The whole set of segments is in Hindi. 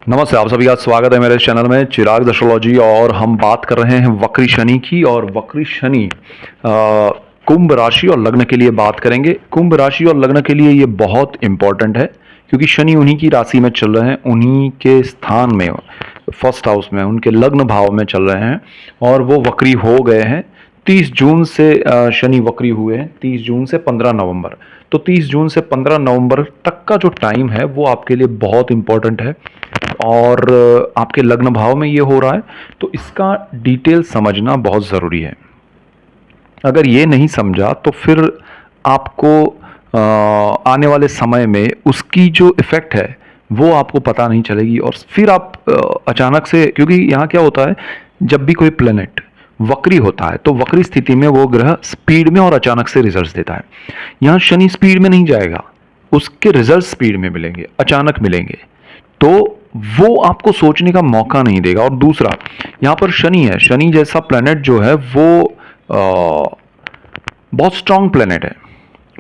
नमस्ते, आप सभी का स्वागत है मेरे चैनल में चिराग एस्ट्रोलॉजी। और हम बात कर रहे हैं वक्री शनि की। और वक्री शनि कुंभ राशि और लग्न के लिए बात करेंगे। कुंभ राशि और लग्न के लिए ये बहुत इंपॉर्टेंट है क्योंकि शनि उन्हीं की राशि में चल रहे हैं, उन्हीं के स्थान में, फर्स्ट हाउस में, उनके लग्न भाव में चल रहे हैं और वो वक्री हो गए हैं। 30 जून से शनि वक्री हुए हैं, 30 जून से 15 नवंबर। तो 30 जून से 15 नवंबर तक का जो टाइम है वो आपके लिए बहुत इंपॉर्टेंट है और आपके लग्न भाव में ये हो रहा है, तो इसका डिटेल समझना बहुत ज़रूरी है। अगर ये नहीं समझा तो फिर आपको आने वाले समय में उसकी जो इफ़ेक्ट है वो आपको पता नहीं चलेगी। और फिर आप अचानक से, क्योंकि यहाँ क्या होता है, जब भी कोई प्लेनेट वक्री होता है तो वक्री स्थिति में वो ग्रह स्पीड में और अचानक से रिजल्ट्स देता है। यहाँ शनि स्पीड में नहीं जाएगा, उसके रिजल्ट स्पीड में मिलेंगे, अचानक मिलेंगे, तो वो आपको सोचने का मौका नहीं देगा। और दूसरा, यहाँ पर शनि है, शनि जैसा प्लेनेट जो है वो बहुत स्ट्रांग प्लेनेट है,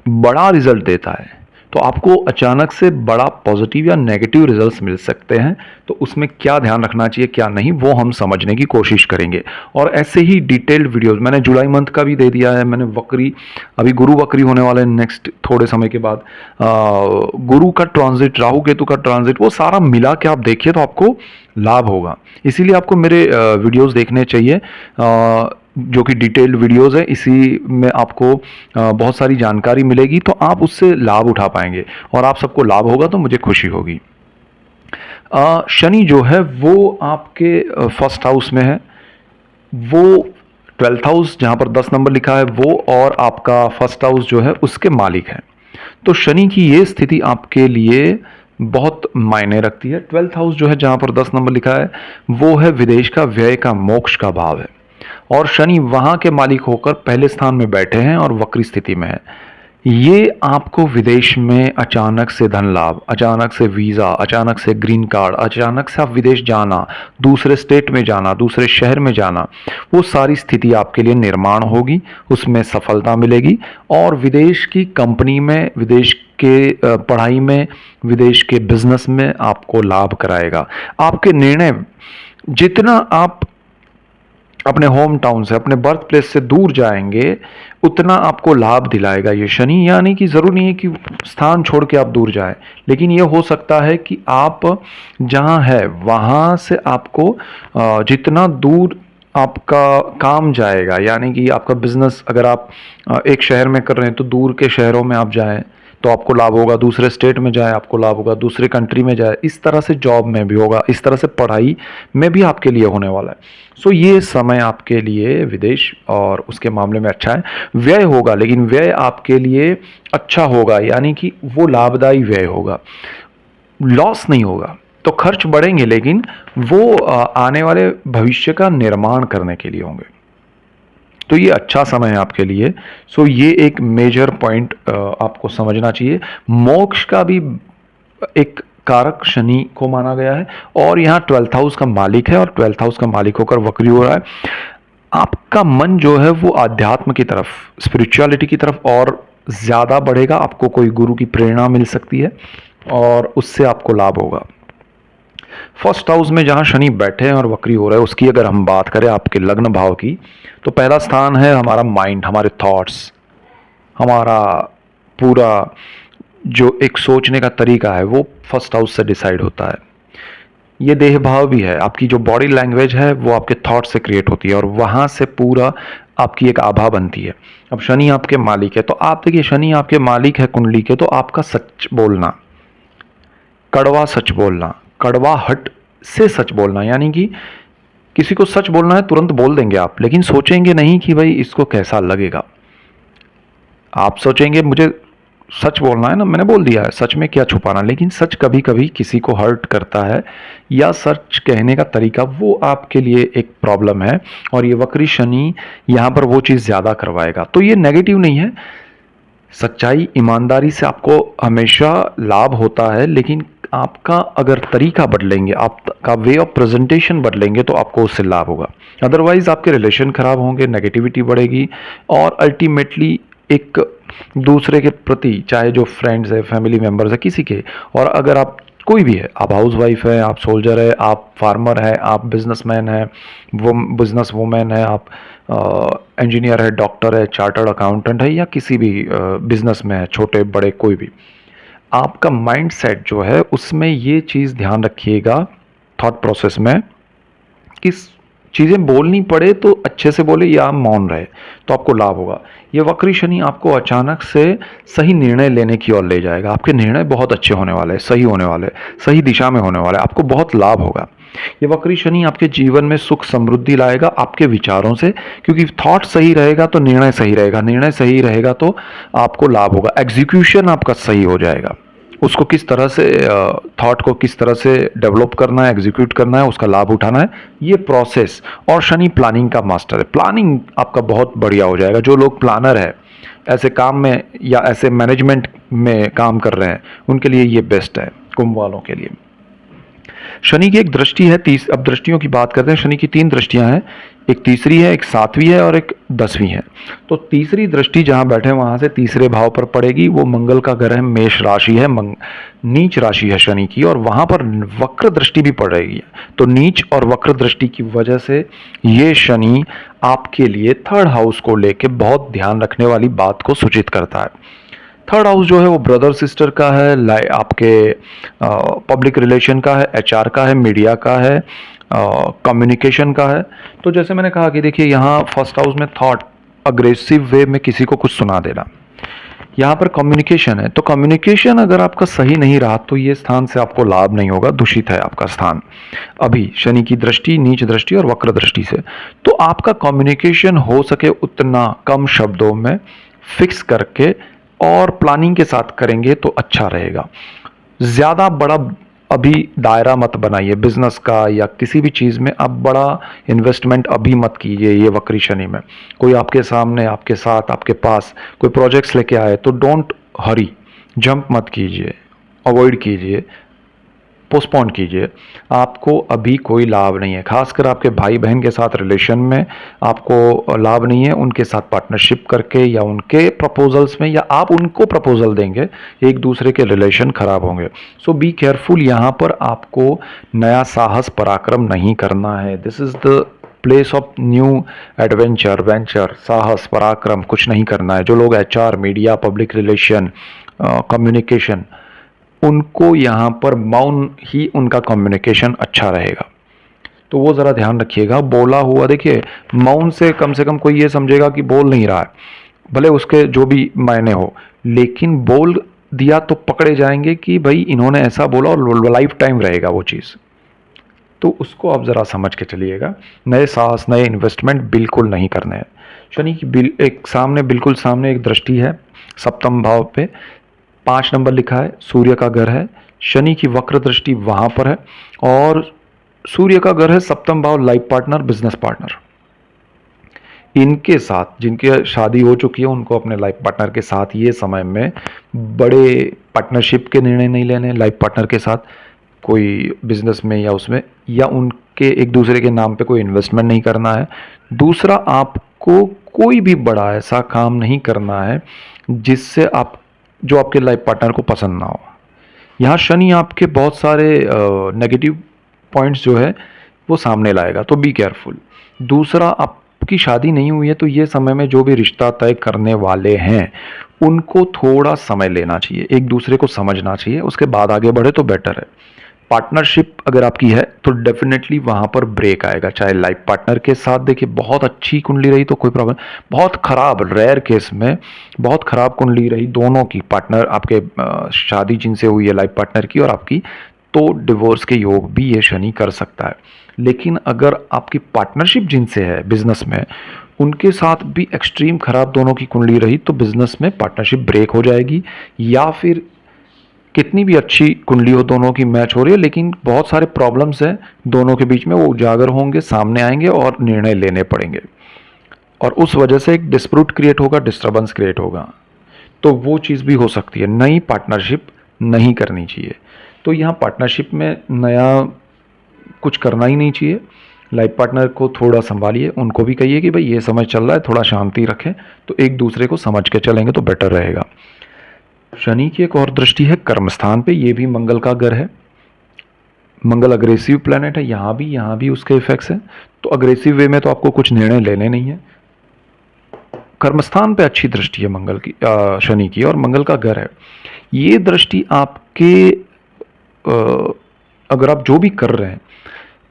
बड़ा रिजल्ट देता है। तो आपको अचानक से बड़ा पॉजिटिव या नेगेटिव रिजल्ट्स मिल सकते हैं। तो उसमें क्या ध्यान रखना चाहिए क्या नहीं, वो हम समझने की कोशिश करेंगे। और ऐसे ही डिटेल्ड वीडियोस मैंने जुलाई मंथ का भी दे दिया है। मैंने वक्री, अभी गुरु वक्री होने वाले नेक्स्ट थोड़े समय के बाद, गुरु का ट्रांजिट, राहु केतु का ट्रांजिट, वो सारा मिला के आप देखिए तो आपको लाभ होगा। इसीलिए आपको मेरे वीडियोस देखने चाहिए, जो कि डिटेल्ड वीडियोस है। इसी में आपको बहुत सारी जानकारी मिलेगी, तो आप उससे लाभ उठा पाएंगे और आप सबको लाभ होगा तो मुझे खुशी होगी। शनि जो है वो आपके फर्स्ट हाउस में है, वो 12th हाउस जहाँ पर 10 नंबर लिखा है वो, और आपका फर्स्ट हाउस जो है उसके मालिक है। तो शनि की ये स्थिति आपके लिए बहुत मायने रखती है। 12th हाउस जो है जहाँ पर 10 नंबर लिखा है वो है विदेश का, व्यय का, मोक्ष का भाव है। और शनि वहाँ के मालिक होकर पहले स्थान में बैठे हैं और वक्री स्थिति में है। ये आपको विदेश में अचानक से धन लाभ, अचानक से वीज़ा, अचानक से ग्रीन कार्ड, अचानक से आप विदेश जाना, दूसरे स्टेट में जाना, दूसरे शहर में जाना, वो सारी स्थिति आपके लिए निर्माण होगी, उसमें सफलता मिलेगी। और विदेश की कंपनी में, विदेश के पढ़ाई में, विदेश के बिजनेस में आपको लाभ कराएगा। आपके निर्णय, जितना आप अपने होम टाउन से, अपने बर्थ प्लेस से दूर जाएंगे, उतना आपको लाभ दिलाएगा ये शनि। यानी कि ज़रूरी नहीं है कि स्थान छोड़ के आप दूर जाएं, लेकिन ये हो सकता है कि आप जहाँ है वहाँ से आपको जितना दूर आपका काम जाएगा, यानी कि आपका बिजनेस अगर आप एक शहर में कर रहे हैं तो दूर के शहरों में आप जाएं तो आपको लाभ होगा, दूसरे स्टेट में जाए आपको लाभ होगा, दूसरे कंट्री में जाए, इस तरह से जॉब में भी होगा, इस तरह से पढ़ाई में भी आपके लिए होने वाला है। सो ये समय आपके लिए विदेश और उसके मामले में अच्छा है। व्यय होगा, लेकिन व्यय आपके लिए अच्छा होगा, यानी कि वो लाभदायी व्यय होगा, लॉस नहीं होगा। तो खर्च बढ़ेंगे लेकिन वो आने वाले भविष्य का निर्माण करने के लिए होंगे। तो ये अच्छा समय है आपके लिए। सो ये एक मेजर पॉइंट आपको समझना चाहिए। मोक्ष का भी एक कारक शनि को माना गया है और यहाँ 12th हाउस का मालिक है और 12th हाउस का मालिक होकर वक्री हो रहा है। आपका मन जो है वो आध्यात्म की तरफ, स्पिरिचुअलिटी की तरफ और ज़्यादा बढ़ेगा। आपको कोई गुरु की प्रेरणा मिल सकती है और उससे आपको लाभ होगा। फर्स्ट हाउस में जहां शनि बैठे हैं और वक्री हो रहे हैं, उसकी अगर हम बात करें आपके लग्न भाव की, तो पहला स्थान है हमारा माइंड, हमारे थॉट्स, हमारा पूरा जो एक सोचने का तरीका है वो फर्स्ट हाउस से डिसाइड होता है। ये देह भाव भी है, आपकी जो बॉडी लैंग्वेज है वो आपके थॉट से क्रिएट होती है और वहाँ से पूरा आपकी एक आभा बनती है। अब शनि आपके मालिक है, तो आप देखिए, शनि आपके मालिक है कुंडली के, तो आपका सच बोलना, कड़वा सच बोलना, कड़वाहट से सच बोलना, यानी कि किसी को सच बोलना है तुरंत बोल देंगे आप, लेकिन सोचेंगे नहीं कि भाई इसको कैसा लगेगा। आप सोचेंगे मुझे सच बोलना है ना, मैंने बोल दिया है, सच में क्या छुपाना। लेकिन सच कभी कभी किसी को हर्ट करता है, या सच कहने का तरीका वो आपके लिए एक प्रॉब्लम है। और ये वक्री शनि यहाँ पर वो चीज़ ज़्यादा करवाएगा। तो ये नेगेटिव नहीं है, सच्चाई, ईमानदारी से आपको हमेशा लाभ होता है, लेकिन आपका अगर तरीका बदलेंगे, आपका वे ऑफ प्रेजेंटेशन बदलेंगे, तो आपको उससे लाभ होगा। अदरवाइज आपके रिलेशन खराब होंगे, नेगेटिविटी बढ़ेगी और अल्टीमेटली एक दूसरे के प्रति, चाहे जो फ्रेंड्स है, फैमिली मेम्बर्स है, किसी के, और अगर आप कोई भी है, आप हाउसवाइफ है, आप सोल्जर है, आप फार्मर है, आप बिजनेसमैन है, वो बिजनेस वूमेन है, आप इंजीनियर है, डॉक्टर है, चार्टर्ड अकाउंटेंट है, या किसी भी बिजनेस में है, छोटे बड़े कोई भी, आपका माइंड सेट जो है उसमें ये चीज़ ध्यान रखिएगा थॉट प्रोसेस में, किस चीज़ें बोलनी पड़े तो अच्छे से बोले या मौन रहे तो आपको लाभ होगा। ये वक्री शनि आपको अचानक से सही निर्णय लेने की ओर ले जाएगा। आपके निर्णय बहुत अच्छे होने वाले हैं, सही होने वाले हैं, सही दिशा में होने वाले हैं, आपको बहुत लाभ होगा। ये वक्री शनि आपके जीवन में सुख समृद्धि लाएगा आपके विचारों से, क्योंकि थॉट सही रहेगा तो निर्णय सही रहेगा, निर्णय सही रहेगा तो आपको लाभ होगा, एग्जीक्यूशन आपका सही हो जाएगा। उसको किस तरह से थॉट को किस तरह से डेवलप करना है, एग्जीक्यूट करना है, उसका लाभ उठाना है, ये प्रोसेस। और शनि प्लानिंग का मास्टर है, प्लानिंग आपका बहुत बढ़िया हो जाएगा। जो लोग प्लानर है, ऐसे काम में या ऐसे मैनेजमेंट में काम कर रहे हैं, उनके लिए ये बेस्ट है, कुंभ वालों के लिए। शनि की एक दृष्टि है अब दृष्टियों की बात करते हैं। शनि की 3 दृष्टियां हैं, एक तीसरी है, एक 7वीं है और एक 10वीं है। तो तीसरी दृष्टि जहां बैठे वहां से तीसरे भाव पर पड़ेगी, वो मंगल का ग्रह मेष राशि है, नीच राशि है शनि की, और वहां पर वक्र दृष्टि भी पड़ रही है। तो नीच और वक्र दृष्टि की वजह से ये शनि आपके लिए 3rd हाउस को लेके बहुत ध्यान रखने वाली बात को सूचित करता है। 3rd हाउस जो है वो ब्रदर सिस्टर का है, आपके पब्लिक रिलेशन का है, एचआर का है, मीडिया का है, कम्युनिकेशन का है। तो जैसे मैंने कहा कि देखिए यहाँ 1st हाउस में थॉट, अग्रेसिव वे में किसी को कुछ सुना देना, यहाँ पर कम्युनिकेशन है। तो कम्युनिकेशन अगर आपका सही नहीं रहा तो ये स्थान से आपको लाभ नहीं होगा, दूषित है आपका स्थान अभी शनि की दृष्टि, नीच दृष्टि और वक्र दृष्टि से। तो आपका कम्युनिकेशन हो सके उतना कम शब्दों में फिक्स करके और प्लानिंग के साथ करेंगे तो अच्छा रहेगा। ज़्यादा बड़ा अभी दायरा मत बनाइए बिजनेस का या किसी भी चीज़ में, आप बड़ा इन्वेस्टमेंट अभी मत कीजिए ये वक्री शनि में। कोई आपके सामने, आपके साथ, आपके पास कोई प्रोजेक्ट्स लेके आए तो डोंट हरी, जंप मत कीजिए, अवॉइड कीजिए, पोस्टपोन कीजिए। आपको अभी कोई लाभ नहीं है, खासकर आपके भाई बहन के साथ रिलेशन में आपको लाभ नहीं है। उनके साथ पार्टनरशिप करके या उनके प्रपोजल्स में, या आप उनको प्रपोजल देंगे, एक दूसरे के रिलेशन खराब होंगे। सो बी केयरफुल, यहाँ पर आपको नया साहस पराक्रम नहीं करना है। This is the place of new adventure, venture, साहस पराक्रम कुछ नहीं करना है। जो लोग HR, media, public relation, communication, उनको यहाँ पर मौन ही उनका कम्युनिकेशन अच्छा रहेगा। तो वो ज़रा ध्यान रखिएगा। बोला हुआ, देखिए मौन से कम कोई ये समझेगा कि बोल नहीं रहा है, भले उसके जो भी मायने हो, लेकिन बोल दिया तो पकड़े जाएंगे कि भाई इन्होंने ऐसा बोला, और लाइफ टाइम रहेगा वो चीज़। तो उसको आप ज़रा समझ के चलिएगा। नए साहस, नए इन्वेस्टमेंट बिल्कुल नहीं करने हैं। शनि की बिल्कुल सामने एक दृष्टि है 7म भाव पे, 5 नंबर लिखा है, सूर्य का घर है। शनि की वक्र दृष्टि वहां पर है, और सूर्य का घर है 7म भाव, लाइफ पार्टनर, बिजनेस पार्टनर। इनके साथ जिनकी शादी हो चुकी है, उनको अपने लाइफ पार्टनर के साथ ये समय में बड़े पार्टनरशिप के निर्णय नहीं लेने। लाइफ पार्टनर के साथ कोई बिजनेस में या उसमें, या उनके एक दूसरे के नाम पे कोई इन्वेस्टमेंट नहीं करना है। दूसरा, आपको कोई भी बड़ा ऐसा काम नहीं करना है जिससे आप, जो आपके लाइफ पार्टनर को पसंद ना हो। यहाँ शनि आपके बहुत सारे नेगेटिव पॉइंट्स जो है वो सामने लाएगा, तो बी केयरफुल। दूसरा, आपकी शादी नहीं हुई है तो ये समय में जो भी रिश्ता तय करने वाले हैं उनको थोड़ा समय लेना चाहिए, एक दूसरे को समझना चाहिए, उसके बाद आगे बढ़े तो बेटर है। पार्टनरशिप अगर आपकी है तो डेफिनेटली वहां पर ब्रेक आएगा, चाहे लाइफ पार्टनर के साथ देखिए बहुत अच्छी कुंडली रही तो कोई प्रॉब्लम, बहुत खराब, रेयर केस में बहुत खराब कुंडली रही दोनों की, पार्टनर आपके शादी जिनसे हुई है लाइफ पार्टनर की और आपकी, तो डिवोर्स के योग भी ये शनि कर सकता है। लेकिन अगर आपकी पार्टनरशिप जिनसे है बिजनेस में, उनके साथ भी एक्सट्रीम खराब दोनों की कुंडली रही तो बिजनेस में पार्टनरशिप ब्रेक हो जाएगी, या फिर कितनी भी अच्छी कुंडली हो दोनों की मैच हो रही है लेकिन बहुत सारे प्रॉब्लम्स हैं दोनों के बीच में, वो उजागर होंगे, सामने आएंगे और निर्णय लेने पड़ेंगे, और उस वजह से एक डिस्प्यूट क्रिएट होगा, डिस्टर्बेंस क्रिएट होगा। तो वो चीज़ भी हो सकती है। नई पार्टनरशिप नहीं करनी चाहिए। तो यहाँ पार्टनरशिप में नया कुछ करना ही नहीं चाहिए। लाइफ पार्टनर को थोड़ा संभालिए, उनको भी कहिए कि भाई ये समय चल रहा है, थोड़ा शांति रखें, तो एक दूसरे को समझ के चलेंगे तो बेटर रहेगा। शनि की एक और दृष्टि है कर्म स्थान पे, ये भी मंगल का घर है, मंगल अग्रेसिव प्लैनेट है, यहाँ भी उसके इफेक्ट्स हैं। तो अग्रेसिव वे में तो आपको कुछ निर्णय लेने नहीं है। कर्मस्थान पे अच्छी दृष्टि है मंगल की, शनि की, और मंगल का घर है। ये दृष्टि आपके अगर आप जो भी कर रहे हैं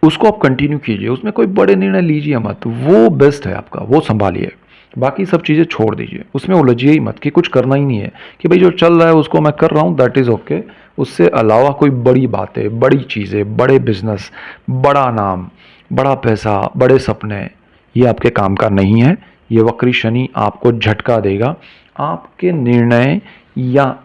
उसको आप कंटिन्यू कीजिए, उसमें कोई बड़े निर्णय लीजिए मत, वो बेस्ट है आपका, वो संभालिए। बाकी सब चीज़ें छोड़ दीजिए, उसमें उलझिए ही मत कि कुछ करना ही नहीं है, कि भाई जो चल रहा है उसको मैं कर रहा हूँ, दैट इज़ ओके। उससे अलावा कोई बड़ी बातें, बड़ी चीज़ें, बड़े बिजनेस, बड़ा नाम, बड़ा पैसा, बड़े सपने, ये आपके काम का नहीं है। ये वक्री शनि आपको झटका देगा। आपके निर्णय या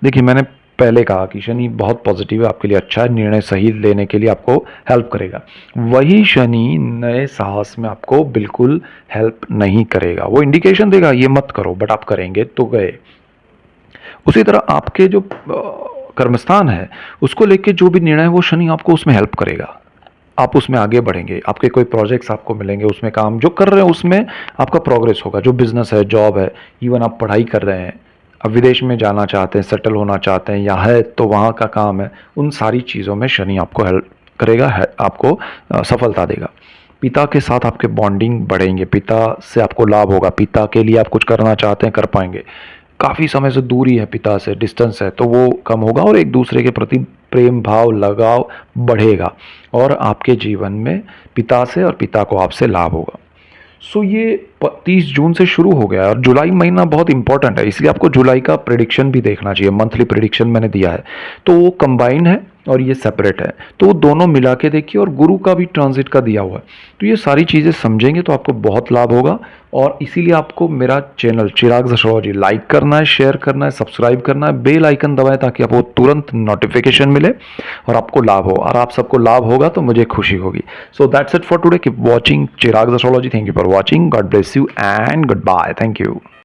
देखिए, मैंने पहले कहा कि शनि बहुत पॉजिटिव है, आपके लिए अच्छा है, निर्णय सही लेने के लिए आपको हेल्प करेगा। वही शनि नए साहस में आपको बिल्कुल हेल्प नहीं करेगा, वो इंडिकेशन देगा ये मत करो, बट आप करेंगे तो गए। उसी तरह आपके जो कर्मस्थान है उसको लेके जो भी निर्णय है वो शनि आपको उसमें हेल्प करेगा, आप उसमें आगे बढ़ेंगे, आपके कोई प्रोजेक्ट्स आपको मिलेंगे, उसमें काम जो कर रहे हैं उसमें आपका प्रोग्रेस होगा, जो बिजनेस है, जॉब है, इवन आप पढ़ाई कर रहे हैं, अब विदेश में जाना चाहते हैं, सेटल होना चाहते हैं, या है तो वहाँ का काम है, उन सारी चीज़ों में शनि आपको हेल्प करेगा, है आपको सफलता देगा। पिता के साथ आपके बॉन्डिंग बढ़ेंगे, पिता से आपको लाभ होगा, पिता के लिए आप कुछ करना चाहते हैं कर पाएंगे। काफ़ी समय से दूरी है पिता से, डिस्टेंस है, तो वो कम होगा और एक दूसरे के प्रति प्रेम भाव, लगाव बढ़ेगा, और आपके जीवन में पिता से और पिता को आपसे लाभ होगा। सो ये 30 जून से शुरू हो गया है, और जुलाई महीना बहुत इंपॉर्टेंट है, इसलिए आपको जुलाई का प्रिडिक्शन भी देखना चाहिए। मंथली प्रिडिक्शन मैंने दिया है, तो वो कंबाइंड है और ये सेपरेट है, तो वो दोनों मिला के देखिए, और गुरु का भी ट्रांजिट का दिया हुआ है। तो ये सारी चीज़ें समझेंगे तो आपको बहुत लाभ होगा, और इसीलिए आपको मेरा चैनल चिराग एस्ट्रोलॉजी लाइक करना है, शेयर करना है, सब्सक्राइब करना है, बेल आइकन दबाएं ताकि आपको तुरंत नोटिफिकेशन मिले और आपको लाभ हो, और आप सबको लाभ होगा तो मुझे खुशी होगी। So that's it for today, keep watching Chirag astrology. Thank you for watching, God bless you and good bye, thank you.